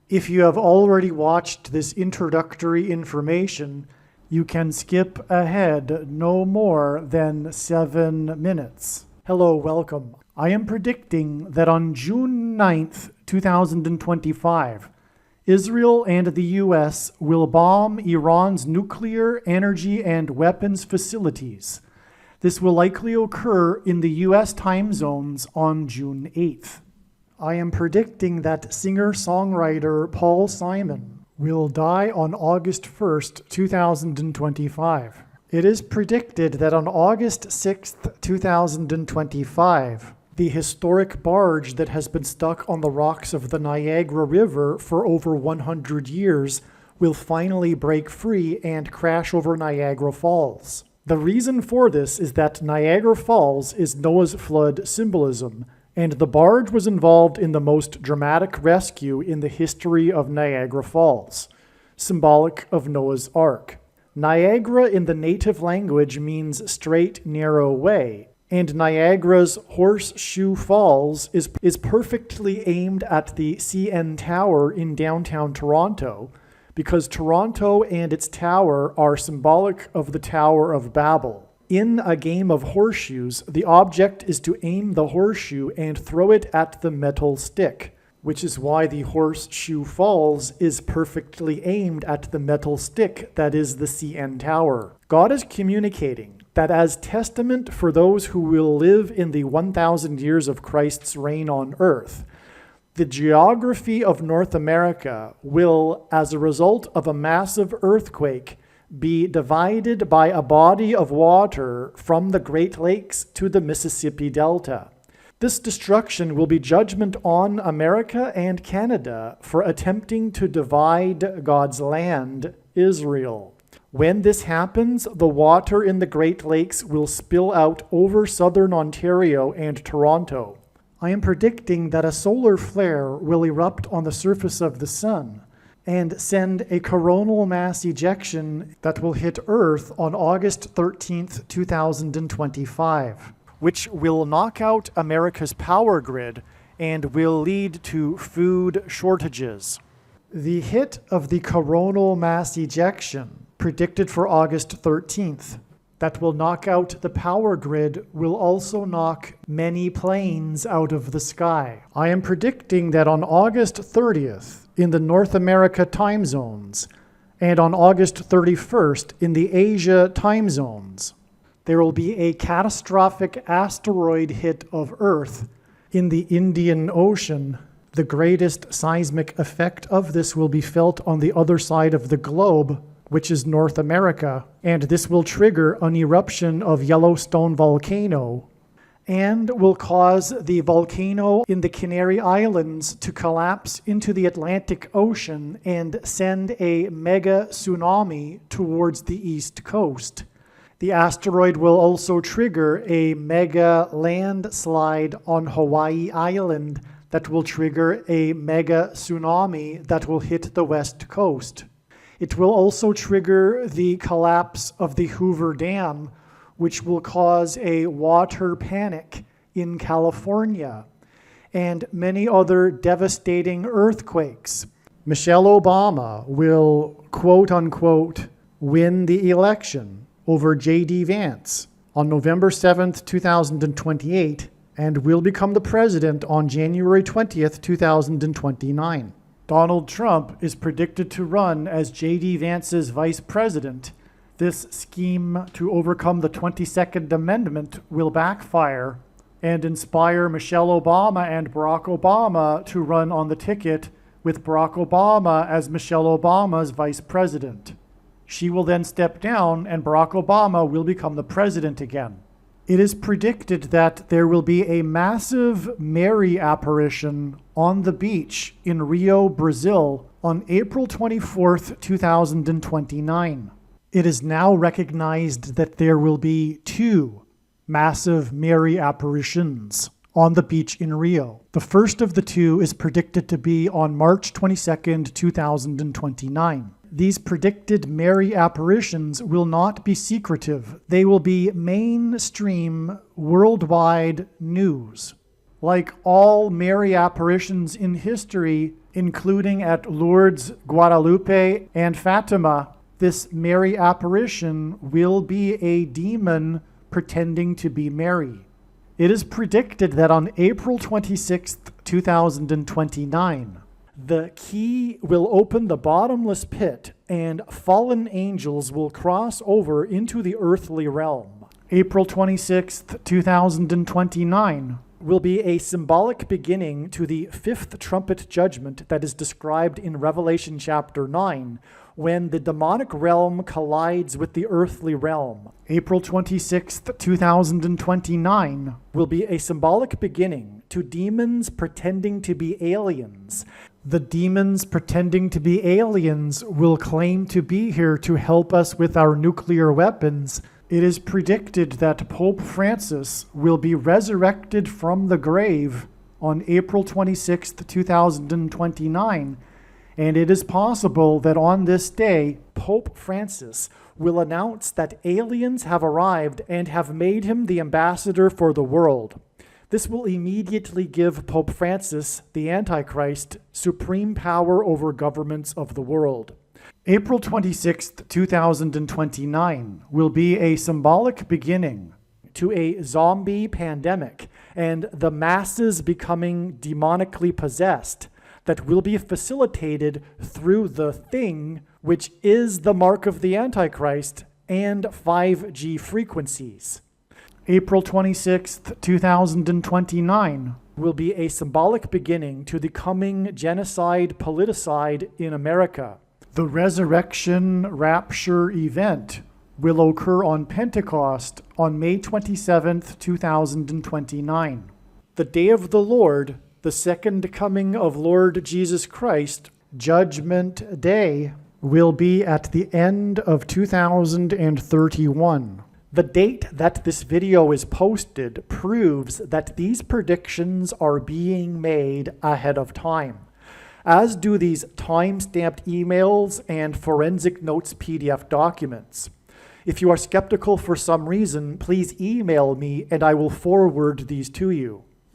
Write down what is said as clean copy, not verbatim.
If you have already watched this introductory information, you can skip ahead no more than 7 minutes. Hello, welcome. I am predicting that on June 9th, 2025, Israel and the US will bomb Iran's nuclear, energy, and weapons facilities. This will likely occur in the US time zones on June 8th. I am predicting that singer-songwriter Paul Simon will die on August 1st, 2025. It is predicted that on August 6th, 2025, the historic barge that has been stuck on the rocks of the Niagara River for over 100 years will finally break free and crash over Niagara Falls. The reason for this is that Niagara Falls is Noah's flood symbolism, and the barge was involved in the most dramatic rescue in the history of Niagara Falls, symbolic of Noah's Ark. Niagara in the native language means straight, narrow way, and Niagara's Horseshoe Falls is perfectly aimed at the CN Tower in downtown Toronto, because Toronto and its tower are symbolic of the Tower of Babel. In a game of horseshoes, the object is to aim the horseshoe and throw it at the metal stick, which is why the Horseshoe Falls is perfectly aimed at the metal stick that is the CN Tower. God is communicating that as testament for those who will live in the 1,000 years of Christ's reign on earth, the geography of North America will, as a result of a massive earthquake, be divided by a body of water from the Great Lakes to the Mississippi Delta. This destruction will be judgment on America and Canada for attempting to divide God's land, Israel. When this happens, the water in the Great Lakes will spill out over southern Ontario and Toronto. I am predicting that a solar flare will erupt on the surface of the sun and send a coronal mass ejection that will hit Earth on August 13th, 2025, which will knock out America's power grid and will lead to food shortages. The hit of the coronal mass ejection, predicted for August 13th, that will knock out the power grid will also knock many planes out of the sky. I am predicting that on August 30th in the North America time zones and on August 31st in the Asia time zones, there will be a catastrophic asteroid hit of Earth in the Indian Ocean. The greatest seismic effect of this will be felt on the other side of the globe, which is North America, and this will trigger an eruption of Yellowstone volcano and will cause the volcano in the Canary Islands to collapse into the Atlantic Ocean and send a mega tsunami towards the east coast. The asteroid will also trigger a mega landslide on Hawaii Island that will trigger a mega tsunami that will hit the west coast. It will also trigger the collapse of the Hoover Dam, which will cause a water panic in California, and many other devastating earthquakes. Michelle Obama will, quote unquote, win the election over J.D. Vance on November 7th, 2028, and will become the president on January 20th, 2029. Donald Trump is predicted to run as J.D. Vance's vice president. This scheme to overcome the 22nd Amendment will backfire and inspire Michelle Obama and Barack Obama to run on the ticket with Barack Obama as Michelle Obama's vice president. She will then step down and Barack Obama will become the president again. It is predicted that there will be a massive Mary apparition on the beach in Rio, Brazil on April 24th, 2029. It is now recognized that there will be 2 massive Mary apparitions on the beach in Rio. The first of the 2 is predicted to be on March 22nd, 2029. These predicted Mary apparitions will not be secretive. They will be mainstream, worldwide news. Like all Mary apparitions in history, including at Lourdes, Guadalupe, and Fatima. This Mary apparition will be a demon pretending to be Mary. It is predicted that on April 26, 2029, the key will open the bottomless pit and fallen angels will cross over into the earthly realm. April 26, 2029 will be a symbolic beginning to the fifth trumpet judgment that is described in Revelation chapter 9, when the demonic realm collides with the earthly realm. April 26, 2029 will be a symbolic beginning to demons pretending to be aliens. The demons pretending to be aliens will claim to be here to help us with our nuclear weapons. It is predicted that Pope Francis will be resurrected from the grave on April 26, 2029, and it is possible that on this day, Pope Francis will announce that aliens have arrived and have made him the ambassador for the world. This will immediately give Pope Francis, the Antichrist, supreme power over governments of the world. April 26, 2029 will be a symbolic beginning to a zombie pandemic and the masses becoming demonically possessed that will be facilitated through the thing, which is the mark of the Antichrist and 5G frequencies. April 26, 2029 will be a symbolic beginning to the coming genocide politicide in America. The resurrection rapture event will occur on Pentecost on May 27, 2029. The day of the Lord, the second coming of Lord Jesus Christ, Judgment Day, will be at the end of 2031. The date that this video is posted proves that these predictions are being made ahead of time, as do these time-stamped emails and forensic notes PDF documents. If you are skeptical for some reason, please email me and I will forward these to you.